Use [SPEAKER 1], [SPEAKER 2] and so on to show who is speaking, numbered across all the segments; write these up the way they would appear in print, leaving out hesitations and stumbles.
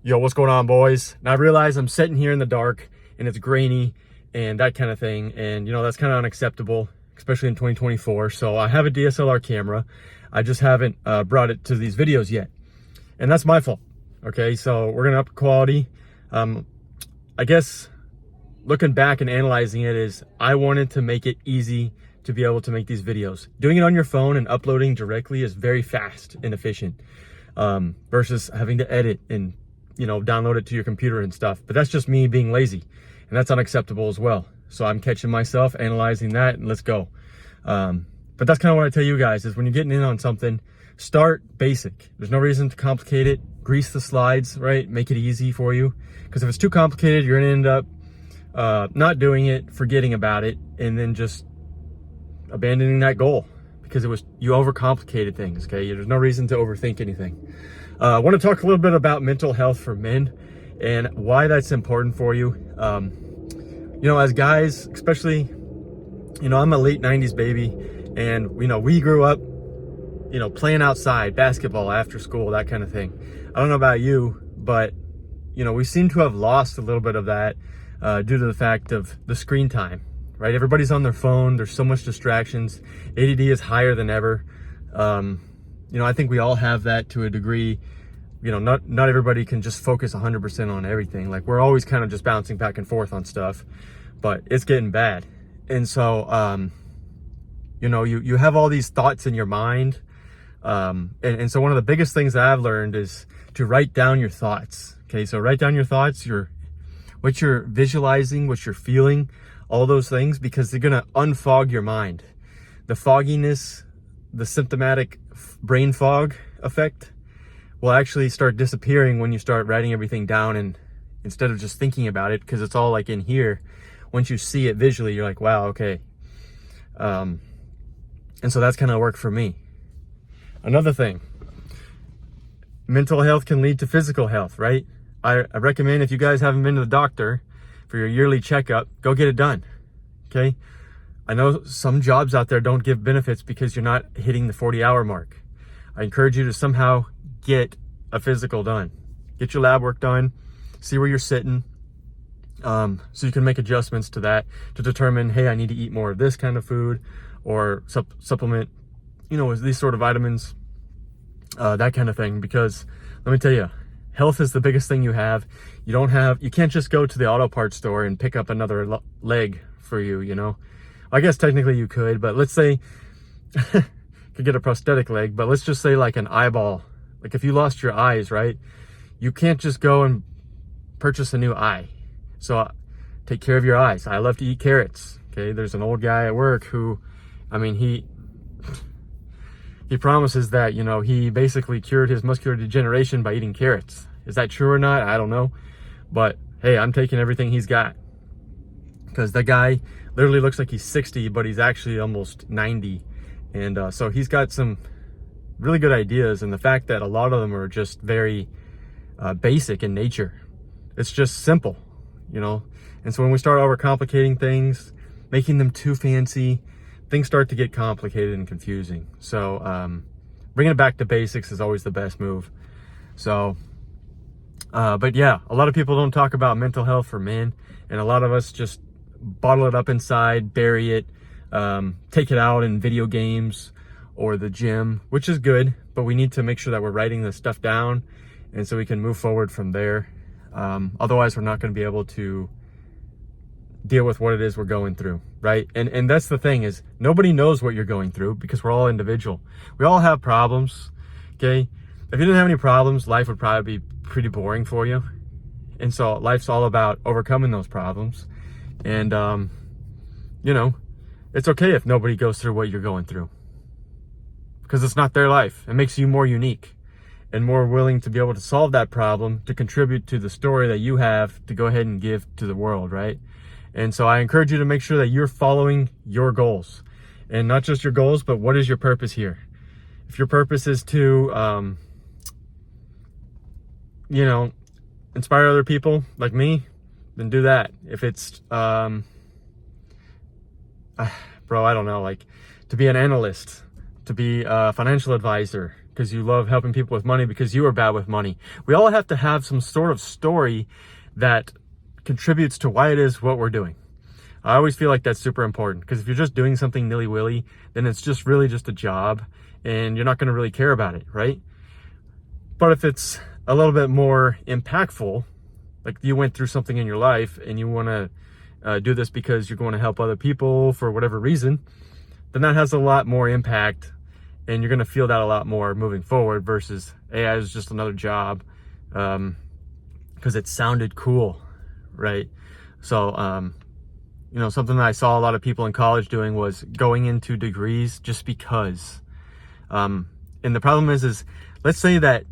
[SPEAKER 1] Yo, what's going on, boys? Now I realize I'm sitting here in the dark and it's grainy and that kind of thing, and that's kind of unacceptable, especially in 2024. So I have a DSLR camera. I just haven't brought it to these videos yet, and that's my fault. Okay, so we're gonna up the quality. I guess looking back and analyzing it, is I wanted to make it easy to be able to make these videos. Doing it on your phone and uploading directly is very fast and efficient, versus having to edit and download it to your computer and stuff. But that's just me being lazy, and that's unacceptable as well. So I'm catching myself, analyzing that, and let's go. But that's kind of what I tell you guys, is when you're getting in on something, start basic. There's no reason to complicate it. Grease the slides, right? Make it easy for you. Because if it's too complicated, you're gonna end up not doing it, forgetting about it, and then just abandoning that goal because you overcomplicated things. Okay, there's no reason to overthink anything. I want to talk a little bit about mental health for men and why that's important for you. As guys, especially, I'm a late 90s baby, and we grew up playing outside, basketball after school, that kind of thing. I don't know about you, but we seem to have lost a little bit of that due to the fact of the screen time, right? Everybody's on their phone. There's so much distractions. ADD is higher than ever. I think we all have that to a degree. Not everybody can just focus 100% on everything. Like, we're always kind of just bouncing back and forth on stuff, but it's getting bad. And so, you have all these thoughts in your mind. And so one of the biggest things that I've learned is to write down your thoughts. Okay, so write down your thoughts, what you're visualizing, what you're feeling, all those things, because they're gonna unfog your mind. The fogginess, the symptomatic brain fog effect will actually start disappearing when you start writing everything down, and instead of just thinking about it, because it's all like in here. Once you see it visually, you're like, wow, okay. And so that's kind of worked for me. Another thing, mental health can lead to physical health, right? I recommend, if you guys haven't been to the doctor for your yearly checkup, go get it done, okay? I know some jobs out there don't give benefits because you're not hitting the 40-hour mark. I encourage you to somehow get a physical done. Get your lab work done, see where you're sitting, so you can make adjustments to that to determine, hey, I need to eat more of this kind of food, or supplement, these sort of vitamins, that kind of thing. Because let me tell you, health is the biggest thing you have. You can't just go to the auto parts store and pick up another leg for you, I guess technically you could, but let's say could get a prosthetic leg, but let's just say like an eyeball. Like, if you lost your eyes, right? You can't just go and purchase a new eye. So take care of your eyes. I love to eat carrots. Okay, there's an old guy at work who, he promises that, he basically cured his muscular degeneration by eating carrots. Is that true or not? I don't know. But hey, I'm taking everything he's got, because that guy literally looks like he's 60, but he's actually almost 90. And so he's got some really good ideas. And the fact that a lot of them are just very basic in nature. It's just simple, And so when we start overcomplicating things, making them too fancy, things start to get complicated and confusing. So bringing it back to basics is always the best move. So, but yeah, a lot of people don't talk about mental health for men, and a lot of us just bottle it up inside, bury it, take it out in video games or the gym, which is good, but we need to make sure that we're writing this stuff down, and so we can move forward from there. Otherwise, we're not going to be able to deal with what it is we're going through, right? And that's the thing, is nobody knows what you're going through, because we're all individual. We all have problems, okay? If you didn't have any problems, life would probably be pretty boring for you. And so life's all about overcoming those problems. And, it's okay if nobody goes through what you're going through, because it's not their life. It makes you more unique and more willing to be able to solve that problem, to contribute to the story that you have to go ahead and give to the world, right? And so I encourage you to make sure that you're following your goals, and not just your goals, but what is your purpose here? If your purpose is to, inspire other people like me, then do that. If it's, I don't know, like to be an analyst, to be a financial advisor, because you love helping people with money because you are bad with money. We all have to have some sort of story that contributes to why it is what we're doing. I always feel like that's super important, because if you're just doing something nilly-willy, then it's just really just a job and you're not going to really care about it, right? But if it's a little bit more impactful, like you went through something in your life and you want to do this because you're going to help other people for whatever reason, then that has a lot more impact and you're going to feel that a lot more moving forward versus, hey, it was just another job because it sounded cool, right? So, you know, something that I saw a lot of people in college doing was going into degrees just because. And the problem is let's say that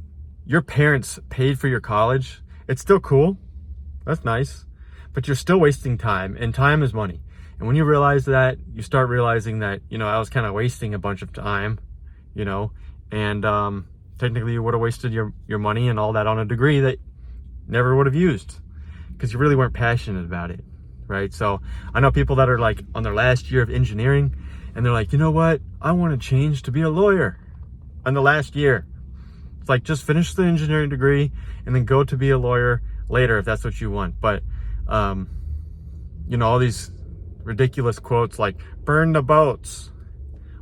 [SPEAKER 1] your parents paid for your college. It's still cool. That's nice. But you're still wasting time, and time is money. And when you realize that, you start realizing that, you know, I was kind of wasting a bunch of time, you know, and technically you would have wasted your money and all that on a degree that never would have used because you really weren't passionate about it, right? So I know people that are like on their last year of engineering and they're like, you know what? I want to change to be a lawyer in the last year. It's like, just finish the engineering degree and then go to be a lawyer later if that's what you want. But, you know, all these ridiculous quotes like, burn the boats.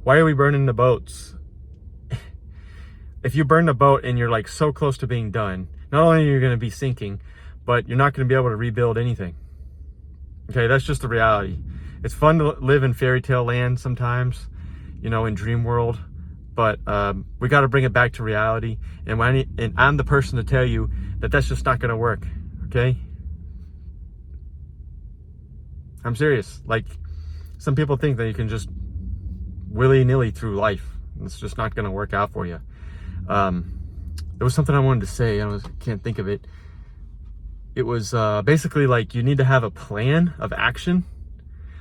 [SPEAKER 1] Why are we burning the boats? If you burn the boat and you're like so close to being done, not only are you going to be sinking, but you're not going to be able to rebuild anything. Okay, that's just the reality. It's fun to live in fairy tale land sometimes, you know, in dream world, but we got to bring it back to reality. And I'm the person to tell you that that's just not going to work. Okay, I'm serious. Like, some people think that you can just willy-nilly through life. It's just not going to work out for you. There was something I wanted to say. I can't think of it. It was basically like you need to have a plan of action.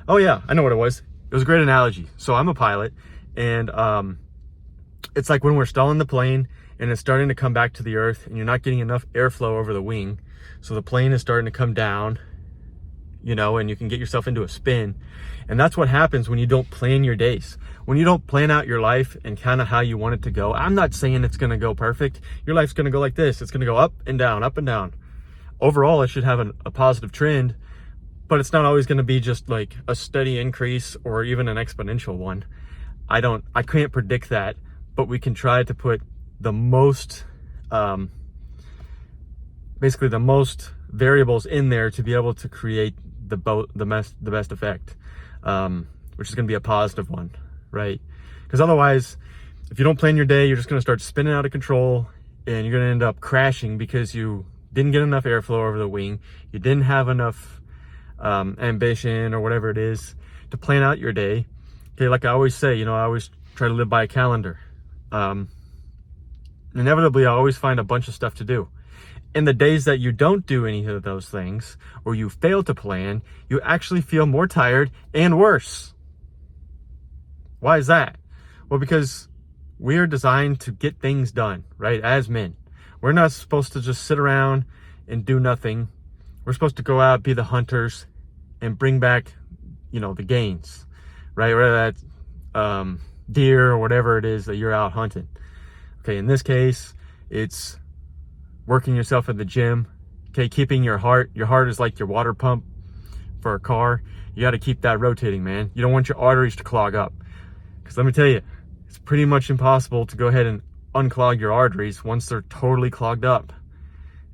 [SPEAKER 1] Oh yeah, I know what it was. It was a great analogy. So I'm a pilot, and it's like when we're stalling the plane and it's starting to come back to the earth and you're not getting enough airflow over the wing. So the plane is starting to come down, you know, and you can get yourself into a spin. And that's what happens when you don't plan your days. When you don't plan out your life and kind of how you want it to go. I'm not saying it's going to go perfect. Your life's going to go like this. It's going to go up and down, up and down. Overall, it should have a positive trend, but it's not always going to be just like a steady increase or even an exponential one. I can't predict that, but we can try to put the most, basically the most variables in there to be able to create the best effect, which is going to be a positive one, right? Because otherwise, if you don't plan your day, you're just going to start spinning out of control and you're going to end up crashing because you didn't get enough airflow over the wing. You didn't have enough ambition or whatever it is to plan out your day. Okay, like I always say, you know, I always try to live by a calendar. Inevitably, I always find a bunch of stuff to do. In the days that you don't do any of those things, or you fail to plan, you actually feel more tired and worse. Why is that? Well, because we are designed to get things done, right? As men. We're not supposed to just sit around and do nothing. We're supposed to go out, be the hunters, and bring back, you know, the gains, right? Whether that's deer or whatever it is that you're out hunting. Okay, in this case, it's working yourself in the gym. Okay, keeping your heart is like your water pump for a car. You got to keep that rotating, man. You don't want your arteries to clog up. Because let me tell you, it's pretty much impossible to go ahead and unclog your arteries once they're totally clogged up.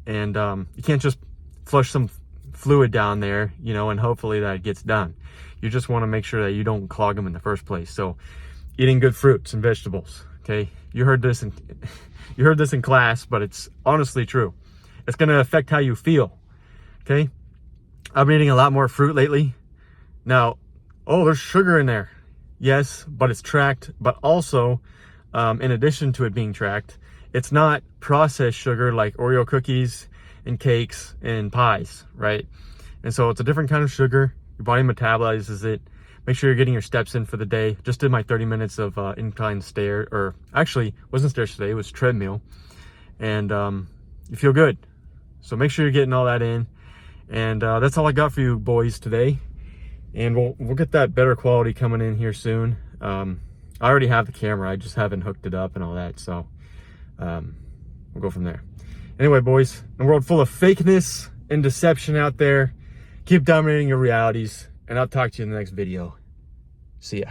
[SPEAKER 1] And you can't just flush some fluid down there, you know, and hopefully that gets done. You just want to make sure that you don't clog them in the first place. So eating good fruits and vegetables. Okay, you heard this in class, but it's honestly true. It's going to affect how you feel. Okay, I've been eating a lot more fruit lately. Now, there's sugar in there. Yes, but it's tracked. But also, in addition to it being tracked, it's not processed sugar like Oreo cookies and cakes and pies, right? And so it's a different kind of sugar. Your body metabolizes it. Make sure you're getting your steps in for the day. Just did my 30 minutes of incline stair, or actually wasn't stairs today, it was treadmill. And you feel good. So make sure you're getting all that in. And that's all I got for you boys today. And we'll get that better quality coming in here soon. I already have the camera, I just haven't hooked it up and all that. So we'll go from there. Anyway, boys, in a world full of fakeness and deception out there, keep dominating your realities, and I'll talk to you in the next video. See ya.